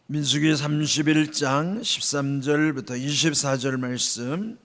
민수기 31장 13절부터 24절 말씀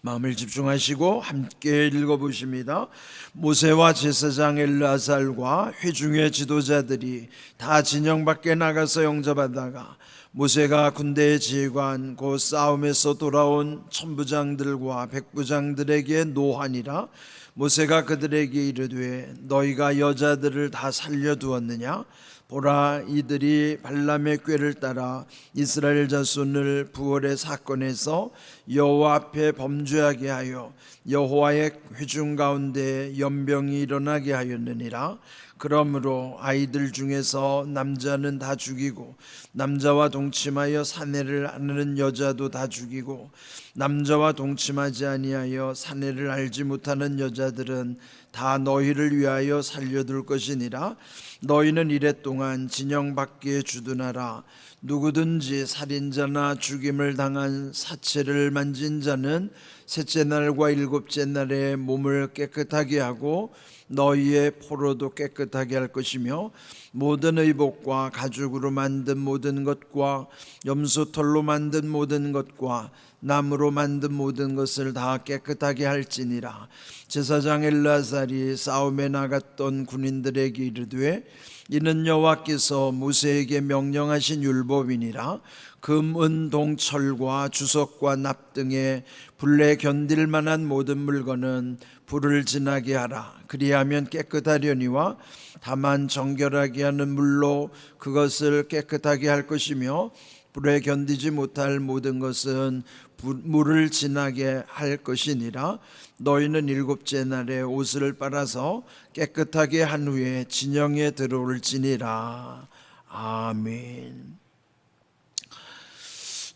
마음을 집중하시고 함께 읽어보십니다. 모세와 제사장 엘르아살과 회중의 지도자들이 다 진영 밖에 나가서 영접하다가 모세가 군대의 지휘관 곧 싸움에서 돌아온 천부장들과 백부장들에게 노하니라. 모세가 그들에게 이르되 너희가 여자들을 다 살려두었느냐? 보라, 이들이 발람의 꾀를 따라 이스라엘 자손을 부월의 사건에서 여호와 앞에 범죄하게 하여 여호와의 회중 가운데 연병이 일어나게 하였느니라. 그러므로 아이들 중에서 남자는 다 죽이고 남자와 동침하여 사내를 아는 여자도 다 죽이고 남자와 동침하지 아니하여 사내를 알지 못하는 여자들은 다 너희를 위하여 살려둘 것이니라. 너희는 이랫동안 진영 밖에 주둔하라. 누구든지 살인자나 죽임을 당한 사체를 만진 자는 셋째 날과 일곱째 날에 몸을 깨끗하게 하고 너희의 포로도 깨끗하게 할 것이며 모든 의복과 가죽으로 만든 모든 것과 염소털로 만든 모든 것과 나무로 만든 모든 것을 다 깨끗하게 할지니라. 제사장 엘르아살이 싸움에 나갔던 군인들에게 이르되 이는 여호와께서 모세에게 명령하신 율법이니라. 금, 은, 동, 철과 주석과 납 등의 불에 견딜 만한 모든 물건은 불을 지나게 하라. 그리하면 깨끗하려니와 다만 정결하게 하는 물로 그것을 깨끗하게 할 것이며 불에 견디지 못할 모든 것은 물을 지나게 할 것이니라. 너희는 일곱째 날에 옷을 빨아서 깨끗하게 한 후에 진영에 들어올지니라. 아멘.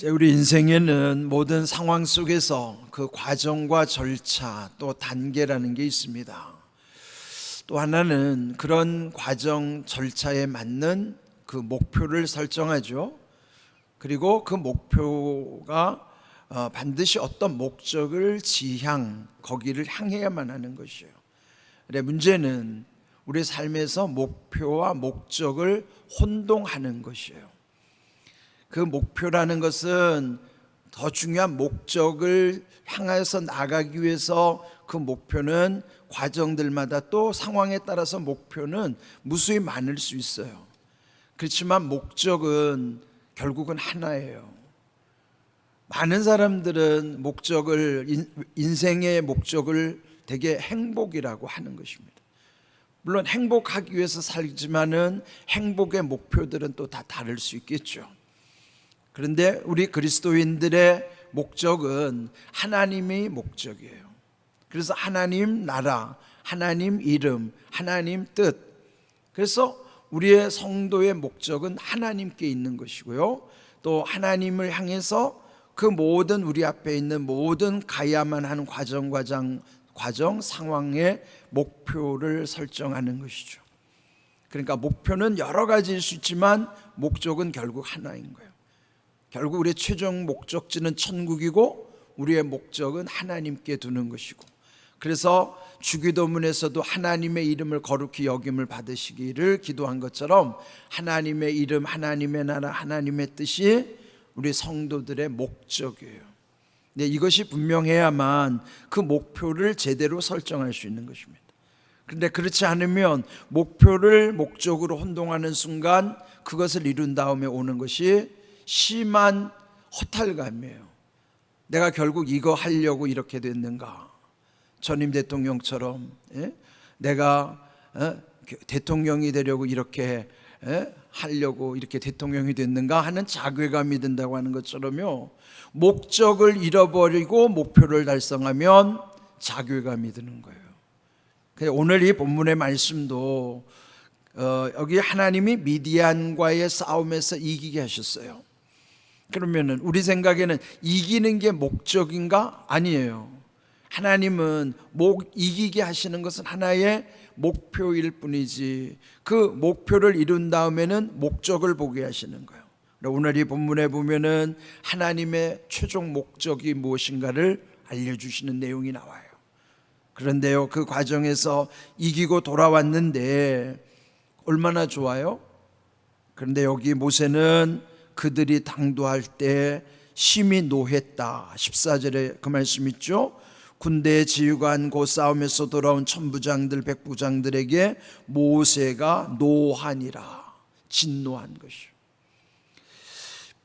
우리 인생에는 모든 상황 속에서 그 과정과 절차 또 단계라는 게 있습니다. 또 하나는 그런 과정 절차에 맞는 그 목표를 설정하죠. 그리고 그 목표가 반드시 어떤 목적을 거기를 향해야만 하는 것이에요. 근데 문제는 우리 삶에서 목표와 목적을 혼동하는 것이에요. 그 목표라는 것은 더 중요한 목적을 향해서 나가기 위해서 그 목표는 과정들마다 또 상황에 따라서 목표는 무수히 많을 수 있어요. 그렇지만 목적은 결국은 하나예요. 많은 사람들은 인생의 목적을 되게 행복이라고 하는 것입니다. 물론 행복하기 위해서 살지만은 행복의 목표들은 또 다 다를 수 있겠죠. 그런데 우리 그리스도인들의 목적은 하나님의 목적이에요. 그래서 하나님 나라, 하나님 이름, 하나님 뜻. 그래서 우리의 성도의 목적은 하나님께 있는 것이고요. 또 하나님을 향해서 그 모든 우리 앞에 있는 모든 가야만 하는 과정 상황의 목표를 설정하는 것이죠. 그러니까 목표는 여러 가지일 수 있지만 목적은 결국 하나인 거예요. 결국 우리의 최종 목적지는 천국이고 우리의 목적은 하나님께 두는 것이고, 그래서 주기도문에서도 하나님의 이름을 거룩히 여김을 받으시기를 기도한 것처럼 하나님의 이름, 하나님의 나라, 하나님의 뜻이 우리 성도들의 목적이에요. 근데 이것이 분명해야만 그 목표를 제대로 설정할 수 있는 것입니다. 그런데 그렇지 않으면 목표를 목적으로 혼동하는 순간 그것을 이룬 다음에 오는 것이 심한 허탈감이에요. 내가 결국 이거 하려고 이렇게 됐는가? 전임 대통령처럼 내가 대통령이 되려고 이렇게 하려고 이렇게 대통령이 됐는가 하는 자괴감이 든다고 하는 것처럼요, 목적을 잃어버리고 목표를 달성하면 자괴감이 드는 거예요. 오늘 이 본문의 말씀도 여기 하나님이 미디안과의 싸움에서 이기게 하셨어요. 그러면은 우리 생각에는 이기는 게 목적인가? 아니에요. 하나님은 이기게 하시는 것은 하나의 목표일 뿐이지 그 목표를 이룬 다음에는 목적을 보게 하시는 거예요. 오늘 이 본문에 보면은 하나님의 최종 목적이 무엇인가를 알려주시는 내용이 나와요. 그런데요, 그 과정에서 이기고 돌아왔는데 얼마나 좋아요? 그런데 여기 모세는 그들이 당도할 때 심히 노했다. 14절에 그 말씀 있죠. 군대의 지휘관 곧 싸움에서 돌아온 천부장들 백부장들에게 모세가 노하니라. 진노한 것이요.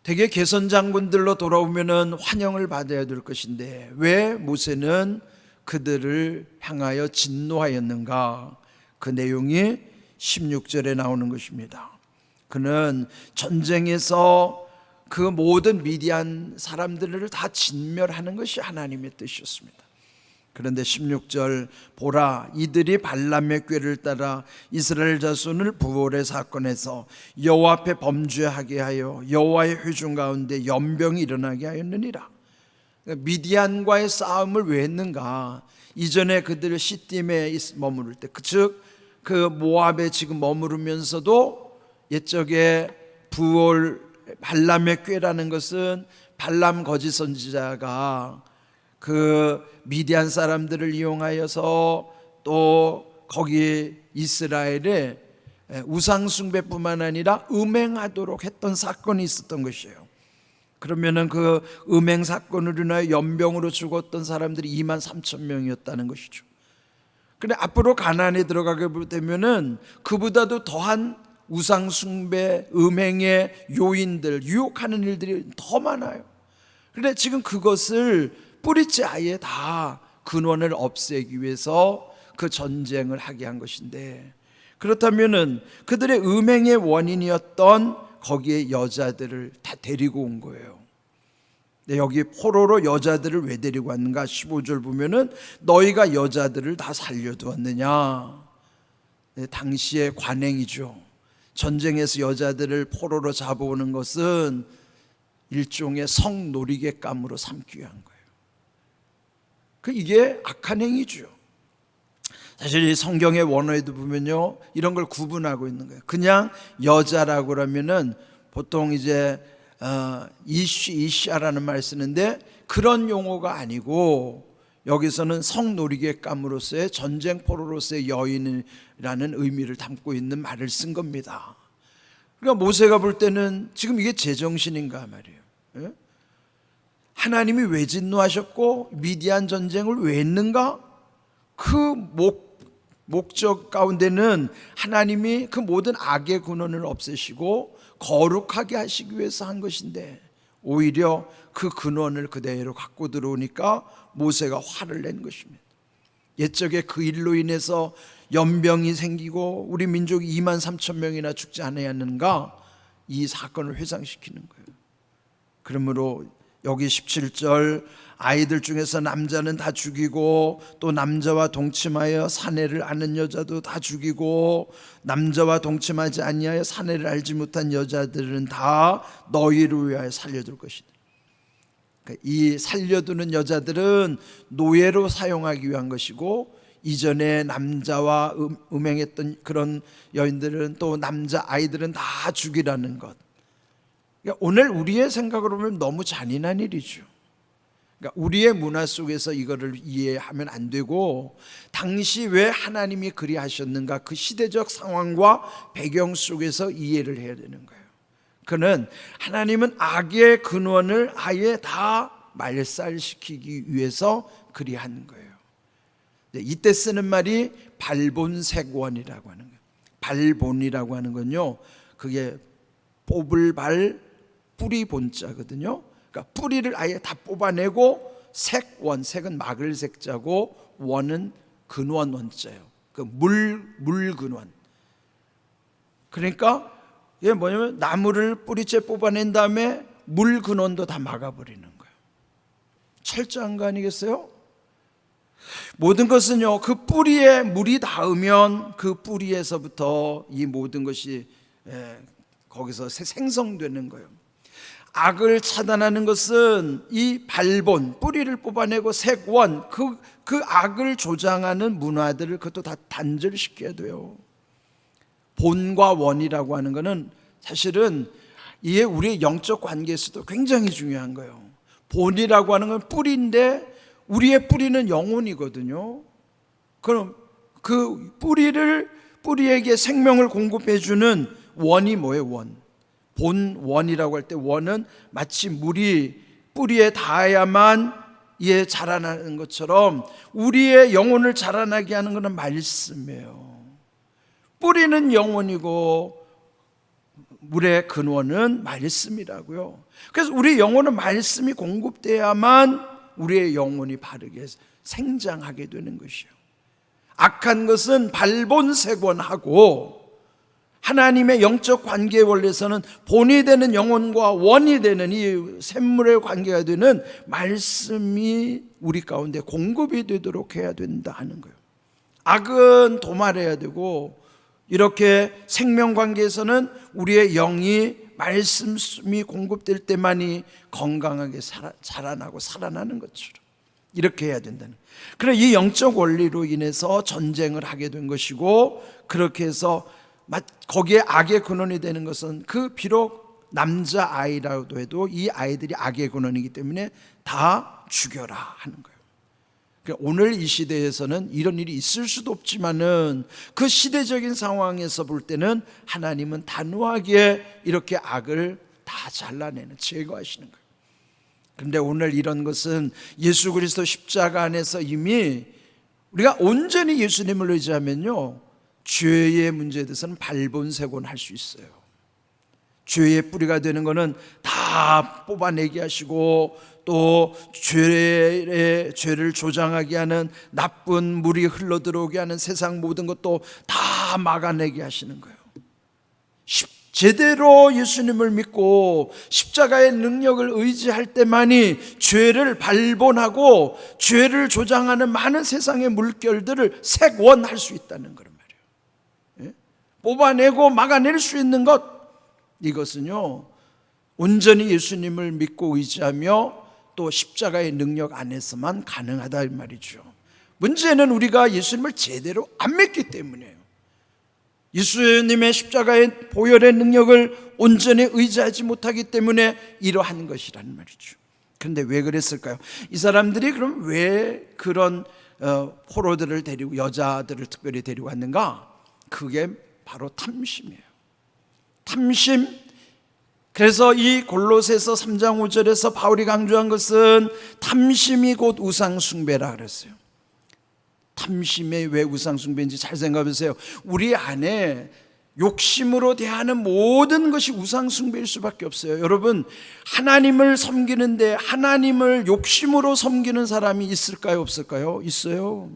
대개 개선 장군들로 돌아오면은 환영을 받아야 될 것인데 왜 모세는 그들을 향하여 진노하였는가? 그 내용이 16절에 나오는 것입니다. 그는 전쟁에서 그 모든 미디안 사람들을 다 진멸하는 것이 하나님의 뜻이었습니다. 그런데 16절 보라 이들이 발람의 꾀를 따라 이스라엘 자손을 부올의 사건에서 여호와 앞에 범죄하게 하여 여호와의 회중 가운데 연병이 일어나게 하였느니라. 미디안과의 싸움을 왜 했는가? 이전에 그들 시딤에 머무를 때 즉 그 모압에 지금 머무르면서도 옛적에 부올 발람의 꾀라는 것은 발람 거짓 선지자가 그 미디안 사람들을 이용하여서 또 거기 이스라엘에 우상 숭배뿐만 아니라 음행하도록 했던 사건이 있었던 것이에요. 그러면은 그 음행 사건으로 인하여 연병으로 죽었던 사람들이 2만 3천 명이었다는 것이죠. 그런데 앞으로 가나안에 들어가게 되면은 그보다도 더한 우상 숭배, 음행의 요인들, 유혹하는 일들이 더 많아요. 그런데 지금 그것을 뿌리째 아예 다 근원을 없애기 위해서 그 전쟁을 하게 한 것인데, 그렇다면은 그들의 음행의 원인이었던 거기에 여자들을 다 데리고 온 거예요. 근데 여기 포로로 여자들을 왜 데리고 왔는가? 15절 보면은 너희가 여자들을 다 살려두었느냐? 당시의 관행이죠. 전쟁에서 여자들을 포로로 잡아오는 것은 일종의 성놀이개감으로 삼기 위한 거예요. 이게 악한 행위죠. 사실 이 성경의 원어에도 보면요, 이런 걸 구분하고 있는 거예요. 그냥 여자라고 그러면은 보통 이제 이샤라는 말 쓰는데 그런 용어가 아니고 여기서는 성놀이개감으로서의 전쟁 포로로서의 여인이라는 의미를 담고 있는 말을 쓴 겁니다. 그러니까 모세가 볼 때는 지금 이게 제정신인가 말이에요. 예? 하나님이 왜 진노하셨고 미디안 전쟁을 왜 했는가? 그 목적 가운데는 하나님이 그 모든 악의 근원을 없애시고 거룩하게 하시기 위해서 한 것인데 오히려 그 근원을 그대로 갖고 들어오니까 모세가 화를 낸 것입니다. 옛적에 그 일로 인해서 연병이 생기고 우리 민족이 2만 3천 명이나 죽지 않았는가? 이 사건을 회상시키는 거예요. 그러므로 여기 17절 아이들 중에서 남자는 다 죽이고 또 남자와 동침하여 사내를 아는 여자도 다 죽이고 남자와 동침하지 아니하여 사내를 알지 못한 여자들은 다 너희를 위하여 살려둘 것이다. 이 살려두는 여자들은 노예로 사용하기 위한 것이고 이전에 남자와 음행했던 그런 여인들은 또 남자 아이들은 다 죽이라는 것. 그러니까 오늘 우리의 생각으로 보면 너무 잔인한 일이죠. 그러니까 우리의 문화 속에서 이거를 이해하면 안 되고 당시 왜 하나님이 그리 하셨는가 그 시대적 상황과 배경 속에서 이해를 해야 되는 거예요. 그는 하나님은 악의 근원을 아예 다 말살시키기 위해서 그리 한 거예요. 이때 쓰는 말이 발본색원이라고 하는 거예요. 발본이라고 하는 건요, 그게 뽑을 발 뿌리 본자거든요. 그러니까 뿌리를 아예 다 뽑아내고 색원, 색은 막을 색자고 원은 근원 원자예요. 그 물 근원. 그러니까 이게 뭐냐면 나무를 뿌리째 뽑아낸 다음에 물 근원도 다 막아버리는 거예요. 철저한 거 아니겠어요? 모든 것은요, 그 뿌리에 물이 닿으면 그 뿌리에서부터 이 모든 것이 거기서 생성되는 거예요. 악을 차단하는 것은 이 발본, 뿌리를 뽑아내고 색원, 그 악을 조장하는 문화들을 그것도 다 단절시켜야 돼요. 본과 원이라고 하는 것은 사실은 이게 우리의 영적 관계에서도 굉장히 중요한 거예요. 본이라고 하는 건 뿌리인데 우리의 뿌리는 영혼이거든요. 그럼 그 뿌리에게 생명을 공급해 주는 원이 뭐예요? 원. 본 원이라고 할 때 원은 마치 물이 뿌리에 닿아야만 이에 자라나는 것처럼 우리의 영혼을 자라나게 하는 것은 말씀이에요. 뿌리는 영혼이고 물의 근원은 말씀이라고요. 그래서 우리 영혼은 말씀이 공급돼야만 우리의 영혼이 바르게 생장하게 되는 것이요. 악한 것은 발본색원하고 하나님의 영적 관계의 원리에서는 본이 되는 영혼과 원이 되는 이 샘물의 관계가 되는 말씀이 우리 가운데 공급이 되도록 해야 된다 하는 거예요. 악은 도말해야 되고 이렇게 생명관계에서는 우리의 영이 말씀이 공급될 때만이 건강하게 자라나고 살아나는 것처럼 이렇게 해야 된다는 거예요. 그래서 이 영적 원리로 인해서 전쟁을 하게 된 것이고, 그렇게 해서 거기에 악의 근원이 되는 것은 그 비록 남자아이라도 해도 이 아이들이 악의 근원이기 때문에 다 죽여라 하는 거예요. 그러니까 오늘 이 시대에서는 이런 일이 있을 수도 없지만은 그 시대적인 상황에서 볼 때는 하나님은 단호하게 이렇게 악을 다 잘라내는, 제거하시는 거예요. 그런데 오늘 이런 것은 예수 그리스도 십자가 안에서 이미 우리가 온전히 예수님을 의지하면요, 죄의 문제에 대해서는 발본색원할 수 있어요. 죄의 뿌리가 되는 것은 다 뽑아내게 하시고, 또 죄를 조장하게 하는 나쁜 물이 흘러들어오게 하는 세상 모든 것도 다 막아내게 하시는 거예요. 제대로 예수님을 믿고 십자가의 능력을 의지할 때만이 죄를 발본하고 죄를 조장하는 많은 세상의 물결들을 색원할 수 있다는 거란 말이에요. 뽑아내고 막아낼 수 있는 것, 이것은요 온전히 예수님을 믿고 의지하며 또 십자가의 능력 안에서만 가능하다 이 말이죠. 문제는 우리가 예수님을 제대로 안 믿기 때문이에요. 예수님의 십자가의 보혈의 능력을 온전히 의지하지 못하기 때문에 이러한 것이라는 말이죠. 그런데 왜 그랬을까요? 이 사람들이 그럼 왜 그런 포로들을 데리고, 여자들을 특별히 데리고 왔는가? 그게 바로 탐심이에요. 탐심. 그래서 이 골로새서 3장 5절에서 바울이 강조한 것은 탐심이 곧 우상숭배라 그랬어요. 탐심이 왜 우상숭배인지 잘 생각해보세요. 우리 안에 욕심으로 대하는 모든 것이 우상숭배일 수밖에 없어요. 여러분, 하나님을 섬기는데 하나님을 욕심으로 섬기는 사람이 있을까요, 없을까요? 있어요.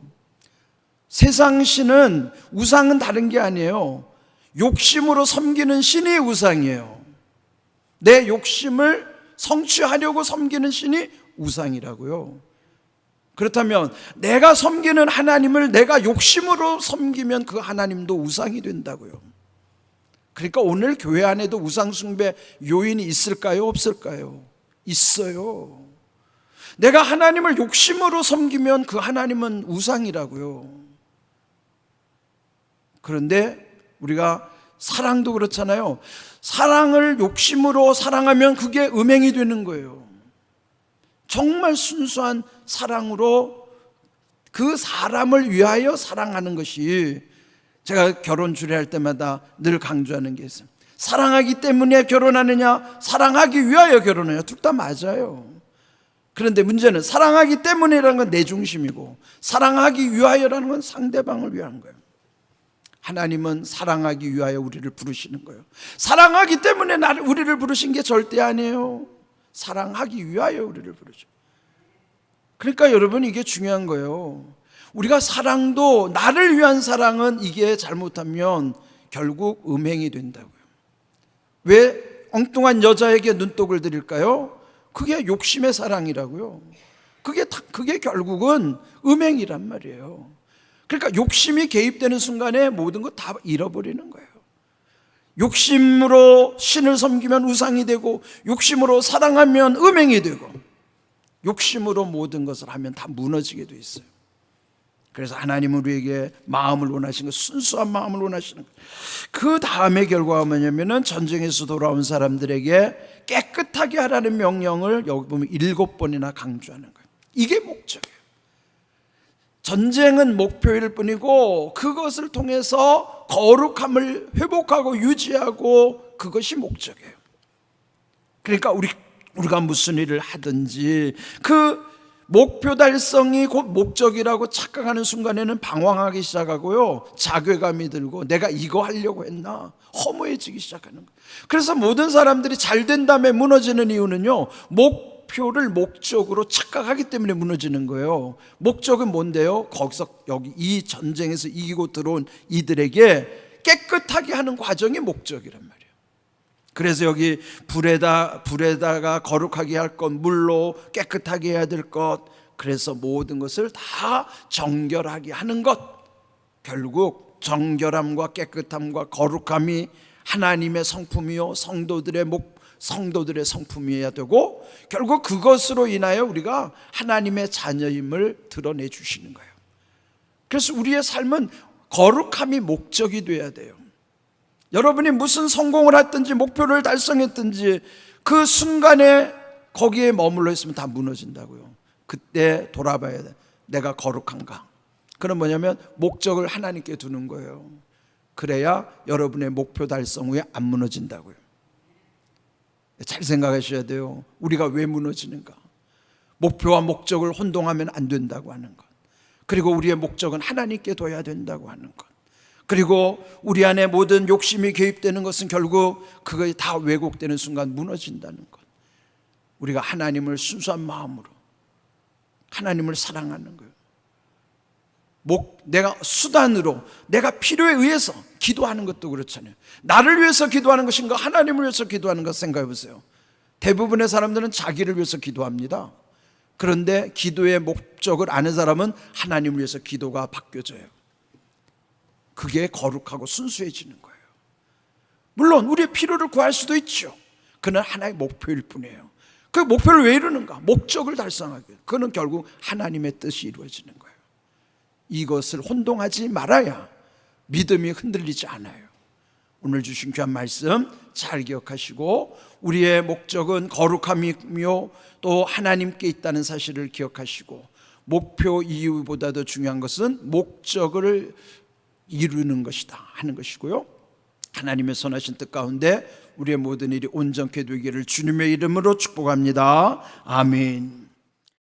세상 신은, 우상은 다른 게 아니에요. 욕심으로 섬기는 신이 우상이에요. 내 욕심을 성취하려고 섬기는 신이 우상이라고요. 그렇다면 내가 섬기는 하나님을 내가 욕심으로 섬기면 그 하나님도 우상이 된다고요. 그러니까 오늘 교회 안에도 우상숭배 요인이 있을까요, 없을까요? 있어요. 내가 하나님을 욕심으로 섬기면 그 하나님은 우상이라고요. 그런데 우리가 사랑도 그렇잖아요. 사랑을 욕심으로 사랑하면 그게 음행이 되는 거예요. 정말 순수한 사랑으로 그 사람을 위하여 사랑하는 것이, 제가 결혼 주례할 때마다 늘 강조하는 게 있어요. 사랑하기 때문에 결혼하느냐, 사랑하기 위하여 결혼하느냐, 둘 다 맞아요. 그런데 문제는 사랑하기 때문이라는 건 내 중심이고 사랑하기 위하여라는 건 상대방을 위한 거예요. 하나님은 사랑하기 위하여 우리를 부르시는 거예요. 사랑하기 때문에 우리를 부르신 게 절대 아니에요. 사랑하기 위하여 우리를 부르죠. 그러니까 여러분, 이게 중요한 거예요. 우리가 사랑도, 나를 위한 사랑은 이게 잘못하면 결국 음행이 된다고요. 왜 엉뚱한 여자에게 눈독을 들일까요? 그게 욕심의 사랑이라고요. 그게 결국은 음행이란 말이에요. 그러니까 욕심이 개입되는 순간에 모든 것 다 잃어버리는 거예요. 욕심으로 신을 섬기면 우상이 되고, 욕심으로 사랑하면 음행이 되고, 욕심으로 모든 것을 하면 다 무너지게 돼 있어요. 그래서 하나님은 우리에게 마음을 원하시는 것, 순수한 마음을 원하시는 것. 그 다음의 결과가 뭐냐면은 전쟁에서 돌아온 사람들에게 깨끗하게 하라는 명령을 여기 보면 7번이나 강조하는 거예요. 이게 목적이에요. 전쟁은 목표일 뿐이고 그것을 통해서 거룩함을 회복하고 유지하고 그것이 목적이에요. 그러니까 우리가 무슨 일을 하든지 그 목표 달성이 곧 목적이라고 착각하는 순간에는 방황하기 시작하고요, 자괴감이 들고 내가 이거 하려고 했나 허무해지기 시작하는 거예요. 그래서 모든 사람들이 잘 된 다음에 무너지는 이유는요, 목표를 목적으로 착각하기 때문에 무너지는 거예요. 목적은 뭔데요? 거기서 여기 이 전쟁에서 이기고 들어온 이들에게 깨끗하게 하는 과정이 목적이란 말이에요. 그래서 여기 불에다가 거룩하게 할 것, 물로 깨끗하게 해야 될 것, 그래서 모든 것을 다 정결하게 하는 것, 결국 정결함과 깨끗함과 거룩함이 하나님의 성품이요 성도들의 성품이어야 되고, 결국 그것으로 인하여 우리가 하나님의 자녀임을 드러내 주시는 거예요. 그래서 우리의 삶은 거룩함이 목적이 돼야 돼요. 여러분이 무슨 성공을 했든지 목표를 달성했든지 그 순간에 거기에 머물러 있으면 다 무너진다고요. 그때 돌아봐야 돼. 내가 거룩한가? 그건 뭐냐면 목적을 하나님께 두는 거예요. 그래야 여러분의 목표 달성 후에 안 무너진다고요. 잘 생각하셔야 돼요. 우리가 왜 무너지는가? 목표와 목적을 혼동하면 안 된다고 하는 것, 그리고 우리의 목적은 하나님께 둬야 된다고 하는 것, 그리고 우리 안에 모든 욕심이 개입되는 것은 결국 그것이 다 왜곡되는 순간 무너진다는 것. 우리가 하나님을 순수한 마음으로, 하나님을 사랑하는 거예요. 내가 수단으로, 내가 필요에 의해서 기도하는 것도 그렇잖아요. 나를 위해서 기도하는 것인가, 하나님을 위해서 기도하는 것 생각해 보세요. 대부분의 사람들은 자기를 위해서 기도합니다. 그런데 기도의 목적을 아는 사람은 하나님을 위해서 기도가 바뀌어져요. 그게 거룩하고 순수해지는 거예요. 물론 우리의 필요를 구할 수도 있죠. 그는 하나의 목표일 뿐이에요. 그 목표를 왜 이루는가? 목적을 달성하기. 그는 결국 하나님의 뜻이 이루어지는 거예요. 이것을 혼동하지 말아야 믿음이 흔들리지 않아요. 오늘 주신 귀한 말씀 잘 기억하시고, 우리의 목적은 거룩함이며 또 하나님께 있다는 사실을 기억하시고, 목표 이유보다 더 중요한 것은 목적을 이루는 것이다 하는 것이고요, 하나님의 선하신 뜻 가운데 우리의 모든 일이 온전케 되기를 주님의 이름으로 축복합니다. 아멘.